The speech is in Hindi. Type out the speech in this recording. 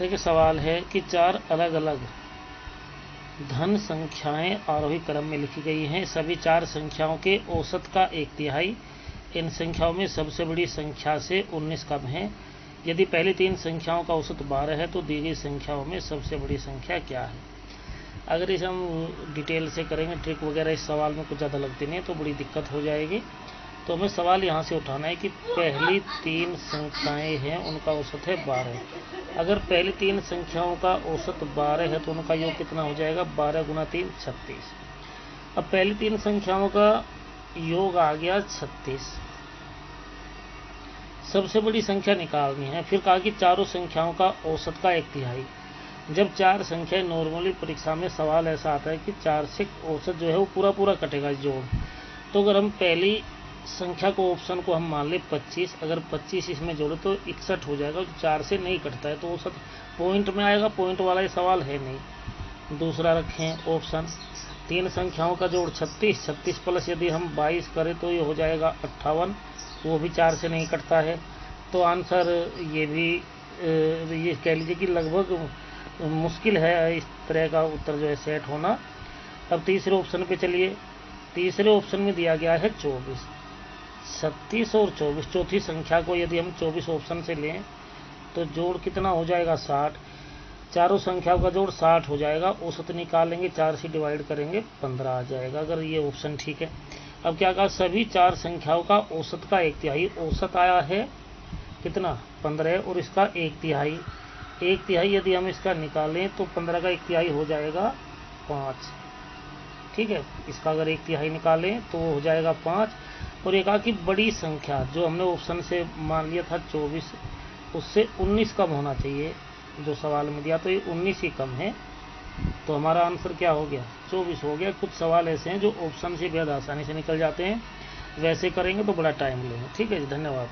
देखिए सवाल है कि 4 अलग अलग धन संख्याएं आरोही क्रम में लिखी गई हैं। सभी 4 संख्याओं के औसत का 1/3 इन संख्याओं में सबसे बड़ी संख्या से 19 कम है। यदि पहली 3 संख्याओं का औसत 12 है तो दी गई संख्याओं में सबसे बड़ी संख्या क्या है। अगर इसे हम डिटेल से करेंगे, ट्रिक वगैरह इस सवाल में कुछ ज़्यादा लगती नहीं है तो बड़ी दिक्कत हो जाएगी। तो हमें सवाल यहाँ से उठाना है कि पहली 3 संख्याएं हैं उनका औसत है 12। अगर पहली 3 संख्याओं का औसत 12 है तो उनका योग कितना हो जाएगा, 12 गुना 3 36। अब पहली 3 संख्याओं का योग आ गया 36। सबसे बड़ी संख्या निकालनी है। फिर कहा कि चारों संख्याओं का औसत का 1/3। जब 4 संख्याएं, नॉर्मली परीक्षा में सवाल ऐसा आता है कि 4 से औसत जो है वो पूरा पूरा कटेगा जोड़। तो अगर हम पहली संख्या को, ऑप्शन को हम मान ले 25, अगर 25 इसमें जोड़े तो 61 हो जाएगा। 4 से नहीं कटता है तो औसत पॉइंट में आएगा, पॉइंट वाला ये सवाल है नहीं। दूसरा रखें ऑप्शन, 3 संख्याओं का जोड़ 36, 36 प्लस यदि हम 22 करें तो ये हो जाएगा 58, वो भी 4 से नहीं कटता है। तो आंसर ये भी ये कह लीजिए कि लगभग मुश्किल है इस तरह का उत्तर जो है सेट होना। अब तीसरे ऑप्शन पे चलिए। तीसरे ऑप्शन में दिया गया है 24, 36 और 24। चौथी संख्या को यदि हम 24 ऑप्शन से लें तो जोड़ कितना हो जाएगा, 60। चारों संख्याओं का जोड़ 60 हो जाएगा। औसत निकालेंगे, 4 से डिवाइड करेंगे 15 आ जाएगा, अगर ये ऑप्शन ठीक है। अब क्या कहा, सभी 4 संख्याओं का औसत का 1/3। औसत आया है कितना, 15, और इसका 1/3। 1/3 यदि हम इसका निकालें तो 15 का 1/3 हो जाएगा 5। ठीक है, इसका अगर 1/3 निकालें तो हो जाएगा 5। और एक कहा कि बड़ी संख्या जो हमने ऑप्शन से मान लिया था 24, उससे 19 कम होना चाहिए। जो सवाल में दिया तो ये 19 ही कम है। तो हमारा आंसर क्या हो गया, 24 हो गया। कुछ सवाल ऐसे हैं जो ऑप्शन से बेहद आसानी से निकल जाते हैं, वैसे करेंगे तो बड़ा टाइम लेंगे। ठीक है जी, धन्यवाद।